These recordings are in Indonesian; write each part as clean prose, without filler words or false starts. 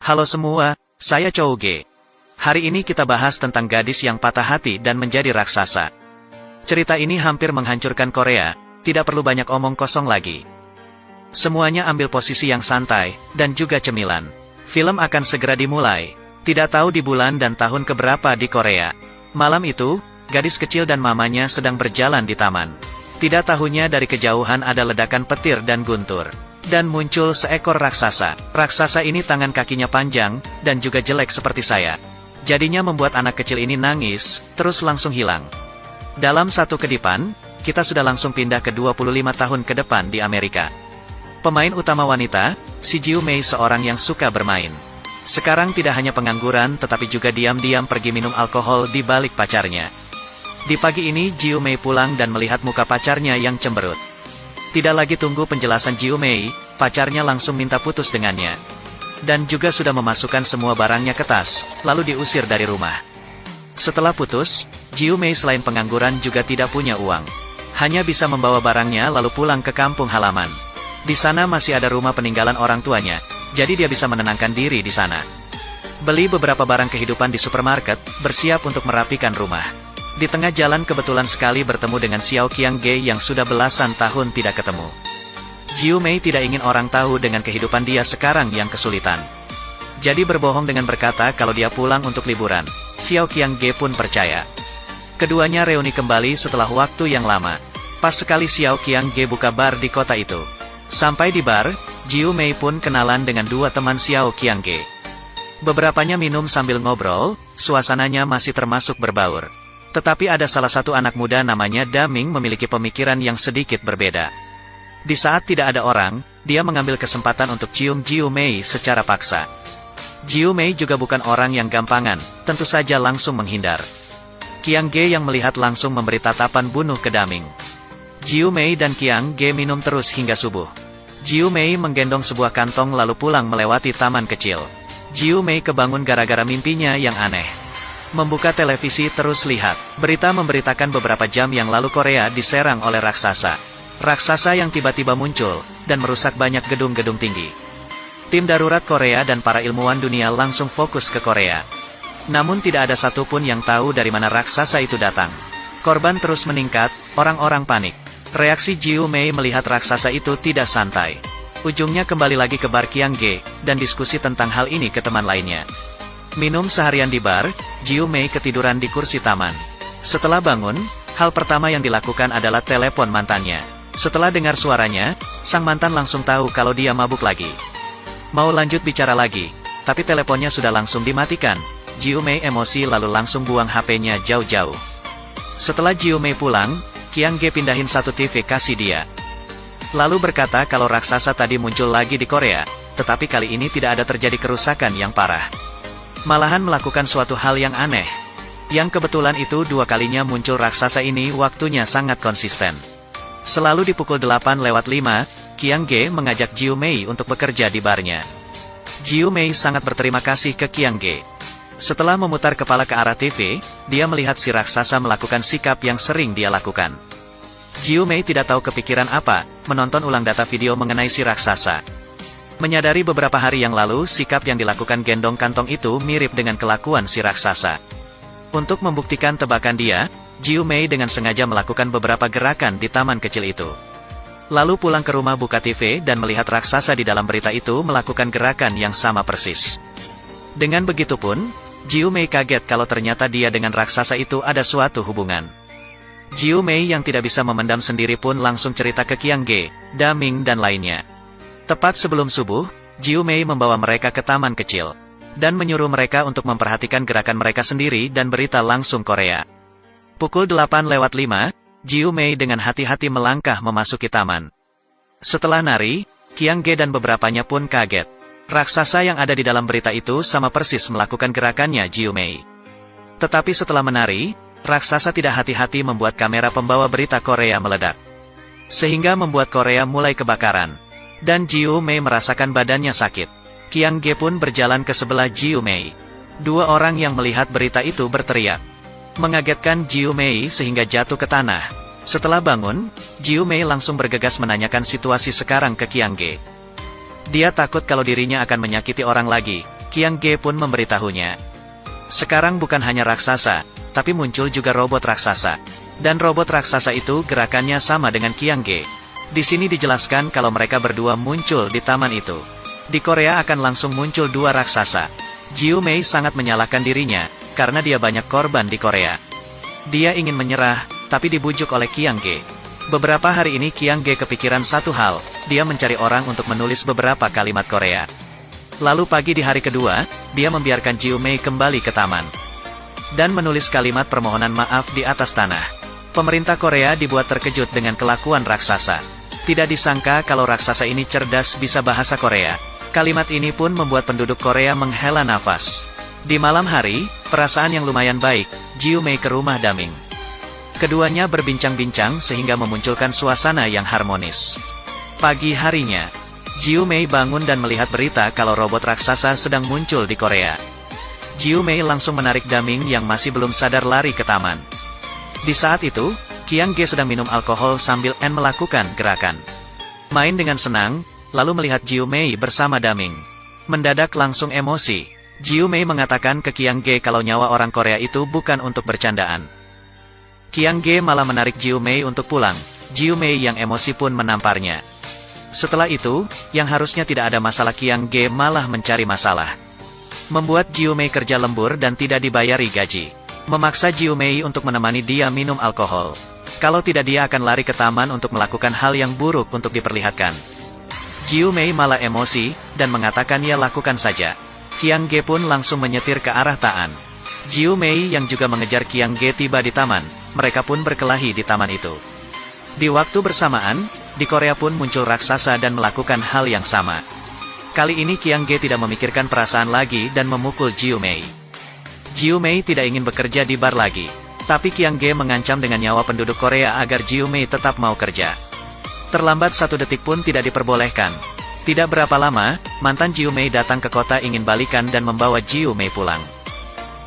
Halo semua, saya Chow Ge. Hari ini kita bahas tentang gadis yang patah hati dan menjadi raksasa. Cerita ini hampir menghancurkan Korea, tidak perlu banyak omong kosong lagi. Semuanya ambil posisi yang santai, dan juga cemilan. Film akan segera dimulai. Tidak tahu di bulan dan tahun keberapa di Korea. Malam itu, gadis kecil dan mamanya sedang berjalan di taman. Tidak tahunya dari kejauhan ada ledakan petir dan guntur. Dan muncul seekor raksasa. Raksasa ini tangan kakinya panjang, dan juga jelek seperti saya. Jadinya membuat anak kecil ini nangis, terus langsung hilang. Dalam satu kedipan, kita sudah langsung pindah ke 25 tahun ke depan di Amerika. Pemain utama wanita, si Jiu Mei seorang yang suka bermain. Sekarang tidak hanya pengangguran tetapi juga diam-diam pergi minum alkohol di balik pacarnya. Di pagi ini Jiu Mei pulang dan melihat muka pacarnya yang cemberut. Tidak lagi tunggu penjelasan Jiu Mei, pacarnya langsung minta putus dengannya. Dan juga sudah memasukkan semua barangnya ke tas, lalu diusir dari rumah. Setelah putus, Jiu Mei selain pengangguran juga tidak punya uang. Hanya bisa membawa barangnya lalu pulang ke kampung halaman. Di sana masih ada rumah peninggalan orang tuanya, jadi dia bisa menenangkan diri di sana. Beli beberapa barang kehidupan di supermarket, bersiap untuk merapikan rumah. Di tengah jalan kebetulan sekali bertemu dengan Xiao Qiangge yang sudah belasan tahun tidak ketemu. Jiu Mei tidak ingin orang tahu dengan kehidupan dia sekarang yang kesulitan. Jadi berbohong dengan berkata kalau dia pulang untuk liburan. Xiao Qiangge pun percaya. Keduanya reuni kembali setelah waktu yang lama. Pas sekali Xiao Qiangge buka bar di kota itu. Sampai di bar, Jiu Mei pun kenalan dengan dua teman Xiao Qiangge. Beberapanya minum sambil ngobrol, suasananya masih termasuk berbaur. Tetapi ada salah satu anak muda namanya Daming memiliki pemikiran yang sedikit berbeda. Di saat tidak ada orang, dia mengambil kesempatan untuk cium Jiu Mei secara paksa. Jiu Mei juga bukan orang yang gampangan, tentu saja langsung menghindar. Qiangge yang melihat langsung memberi tatapan bunuh ke Daming. Jiu Mei dan Qiangge minum terus hingga subuh. Jiu Mei menggendong sebuah kantong lalu pulang melewati taman kecil. Jiu Mei kebangun gara-gara mimpinya yang aneh. Membuka televisi terus lihat. Berita memberitakan beberapa jam yang lalu Korea diserang oleh raksasa. Raksasa yang tiba-tiba muncul, dan merusak banyak gedung-gedung tinggi. Tim darurat Korea dan para ilmuwan dunia langsung fokus ke Korea. Namun tidak ada satupun yang tahu dari mana raksasa itu datang. Korban terus meningkat, orang-orang panik. Reaksi Jiu Mei melihat raksasa itu tidak santai. Ujungnya kembali lagi ke bar Qiangge, dan diskusi tentang hal ini ke teman lainnya. Minum seharian di bar, Jiu Mei ketiduran di kursi taman. Setelah bangun, hal pertama yang dilakukan adalah telepon mantannya. Setelah dengar suaranya, sang mantan langsung tahu kalau dia mabuk lagi. Mau lanjut bicara lagi, tapi teleponnya sudah langsung dimatikan. Jiu Mei emosi lalu langsung buang HP-nya jauh-jauh. Setelah Jiu Mei pulang, Qiangge pindahin satu TV kasih dia. Lalu berkata kalau raksasa tadi muncul lagi di Korea, tetapi kali ini tidak ada terjadi kerusakan yang parah. Malahan melakukan suatu hal yang aneh. Yang kebetulan itu dua kalinya muncul raksasa ini waktunya sangat konsisten. Selalu di pukul 8:05, Qiangge mengajak Jiu Mei untuk bekerja di barnya. Jiu Mei sangat berterima kasih ke Qiangge. Setelah memutar kepala ke arah TV, dia melihat si raksasa melakukan sikap yang sering dia lakukan. Jiu Mei tidak tahu kepikiran apa, menonton ulang data video mengenai si raksasa. Menyadari beberapa hari yang lalu sikap yang dilakukan gendong kantong itu mirip dengan kelakuan si raksasa. Untuk membuktikan tebakan dia, Jiu Mei dengan sengaja melakukan beberapa gerakan di taman kecil itu. Lalu pulang ke rumah buka TV dan melihat raksasa di dalam berita itu melakukan gerakan yang sama persis. Dengan begitu pun, Jiu Mei kaget kalau ternyata dia dengan raksasa itu ada suatu hubungan. Jiu Mei yang tidak bisa memendam sendiri pun langsung cerita ke Qiangge, Daming dan lainnya. Tepat sebelum subuh, Jiu Mei membawa mereka ke taman kecil. Dan menyuruh mereka untuk memperhatikan gerakan mereka sendiri dan berita langsung Korea. Pukul 8:05, Jiu Mei dengan hati-hati melangkah memasuki taman. Setelah nari, Qiangge dan beberapanya pun kaget. Raksasa yang ada di dalam berita itu sama persis melakukan gerakannya Jiu Mei. Tetapi setelah menari, raksasa tidak hati-hati membuat kamera pembawa berita Korea meledak. Sehingga membuat Korea mulai kebakaran. Dan Jiu Mei merasakan badannya sakit. Qiangge pun berjalan ke sebelah Jiu Mei. Dua orang yang melihat berita itu berteriak. Mengagetkan Jiu Mei sehingga jatuh ke tanah. Setelah bangun, Jiu Mei langsung bergegas menanyakan situasi sekarang ke Qiangge. Dia takut kalau dirinya akan menyakiti orang lagi. Qiang Ge pun memberitahunya. Sekarang bukan hanya raksasa, tapi muncul juga robot raksasa. Dan robot raksasa itu gerakannya sama dengan Qiang Ge. Di sini dijelaskan kalau mereka berdua muncul di taman itu. Di Korea akan langsung muncul dua raksasa. Jiu Mei sangat menyalahkan dirinya, karena dia banyak korban di Korea. Dia ingin menyerah, tapi dibujuk oleh Qiang Ge. Beberapa hari ini Qiang Ge kepikiran satu hal, dia mencari orang untuk menulis beberapa kalimat Korea. Lalu pagi di hari kedua, dia membiarkan Jiu Mei kembali ke taman. Dan menulis kalimat permohonan maaf di atas tanah. Pemerintah Korea dibuat terkejut dengan kelakuan raksasa. Tidak disangka kalau raksasa ini cerdas bisa bahasa Korea. Kalimat ini pun membuat penduduk Korea menghela nafas. Di malam hari, perasaan yang lumayan baik, Jiu Mei ke rumah Daming. Keduanya berbincang-bincang sehingga memunculkan suasana yang harmonis. Pagi harinya, Jiu Mei bangun dan melihat berita kalau robot raksasa sedang muncul di Korea. Jiu Mei langsung menarik Daming yang masih belum sadar lari ke taman. Di saat itu, Qiang Ge sedang minum alkohol sambil melakukan gerakan. Main dengan senang, lalu melihat Jiu Mei bersama Daming. Mendadak langsung emosi. Jiu Mei mengatakan ke Qiang Ge kalau nyawa orang Korea itu bukan untuk bercandaan. Qiang Ge malah menarik Jiu Mei untuk pulang. Jiu Mei yang emosi pun menamparnya. Setelah itu, yang harusnya tidak ada masalah Qiang Ge malah mencari masalah. Membuat Jiu Mei kerja lembur dan tidak dibayari gaji. Memaksa Jiu Mei untuk menemani dia minum alkohol. Kalau tidak dia akan lari ke taman untuk melakukan hal yang buruk untuk diperlihatkan. Jiu Mei malah emosi, dan mengatakan ya lakukan saja. Qiang Ge pun langsung menyetir ke arah Taan. Jiu Mei yang juga mengejar Qiang Ge tiba di taman, mereka pun berkelahi di taman itu. Di waktu bersamaan, di Korea pun muncul raksasa dan melakukan hal yang sama. Kali ini Qiang Ge tidak memikirkan perasaan lagi dan memukul Jiu Mei. Jiu Mei tidak ingin bekerja di bar lagi. Tapi Qiang Ge mengancam dengan nyawa penduduk Korea agar Jiu Mei tetap mau kerja. Terlambat satu detik pun tidak diperbolehkan. Tidak berapa lama, mantan Jiu Mei datang ke kota ingin balikan dan membawa Jiu Mei pulang.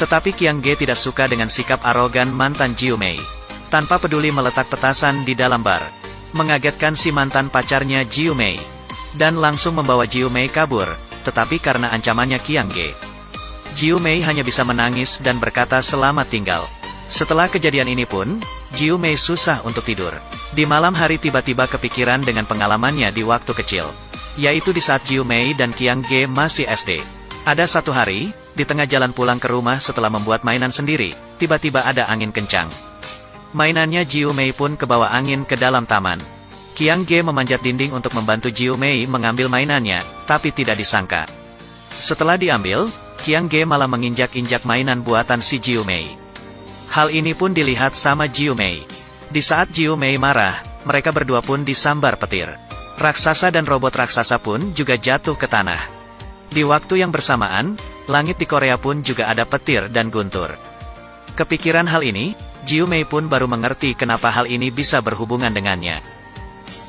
Tetapi Qiang Ge tidak suka dengan sikap arogan mantan Jiu Mei. Tanpa peduli meletak petasan di dalam bar. Mengagetkan si mantan pacarnya Jiu Mei. Dan langsung membawa Jiu Mei kabur, tetapi karena ancamannya Qiang Ge. Jiu Mei hanya bisa menangis dan berkata selamat tinggal. Setelah kejadian ini pun, Jiu Mei susah untuk tidur. Di malam hari tiba-tiba kepikiran dengan pengalamannya di waktu kecil. Yaitu di saat Jiu Mei dan Qiang Ge masih SD. Ada satu hari, di tengah jalan pulang ke rumah setelah membuat mainan sendiri, tiba-tiba ada angin kencang. Mainannya Jiu Mei pun kebawa angin ke dalam taman. Qiang Ge memanjat dinding untuk membantu Jiu Mei mengambil mainannya, tapi tidak disangka. Setelah diambil, Qiang Ge malah menginjak-injak mainan buatan si Jiu Mei. Hal ini pun dilihat sama Jiu Mei. Di saat Jiu Mei marah, mereka berdua pun disambar petir. Raksasa dan robot raksasa pun juga jatuh ke tanah. Di waktu yang bersamaan, langit di Korea pun juga ada petir dan guntur. Kepikiran hal ini, Jiu Mei pun baru mengerti kenapa hal ini bisa berhubungan dengannya.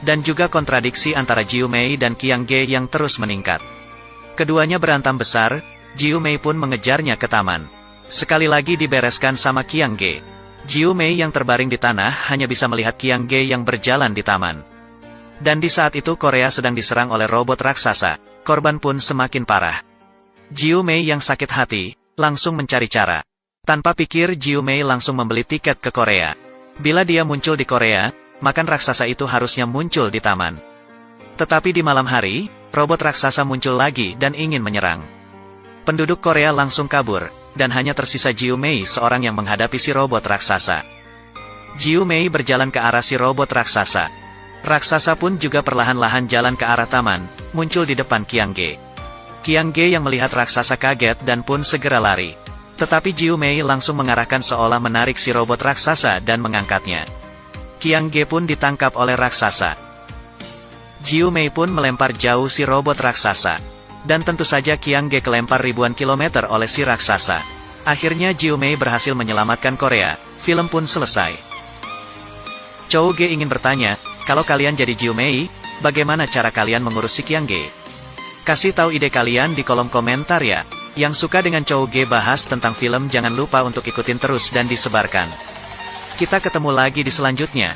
Dan juga kontradiksi antara Jiu Mei dan Qiang Ge yang terus meningkat. Keduanya berantam besar, Jiu Mei pun mengejarnya ke taman. Sekali lagi dibereskan sama Qiang Ge. Jiu Mei yang terbaring di tanah hanya bisa melihat Qiang Ge yang berjalan di taman. Dan di saat itu Korea sedang diserang oleh robot raksasa, korban pun semakin parah. Jiu Mei yang sakit hati, langsung mencari cara. Tanpa pikir Jiu Mei langsung membeli tiket ke Korea. Bila dia muncul di Korea, maka raksasa itu harusnya muncul di taman. Tetapi di malam hari, robot raksasa muncul lagi dan ingin menyerang. Penduduk Korea langsung kabur, dan hanya tersisa Jiu Mei seorang yang menghadapi si robot raksasa. Jiu Mei berjalan ke arah si robot raksasa. Raksasa pun juga perlahan-lahan jalan ke arah taman, muncul di depan Qiang Ge. Qiang Ge yang melihat raksasa kaget dan pun segera lari. Tetapi Jiu Mei langsung mengarahkan seolah menarik si robot raksasa dan mengangkatnya. Qiang Ge pun ditangkap oleh raksasa. Jiu Mei pun melempar jauh si robot raksasa. Dan tentu saja Qiang Ge kelempar ribuan kilometer oleh si raksasa. Akhirnya Jiu Mei berhasil menyelamatkan Korea. Film pun selesai. Chow Ge ingin bertanya, kalau kalian jadi Jiu Mei, bagaimana cara kalian mengurus si Qiang Ge? Kasih tahu ide kalian di kolom komentar ya. Yang suka dengan Chow Ge bahas tentang film jangan lupa untuk ikutin terus dan disebarkan. Kita ketemu lagi di selanjutnya.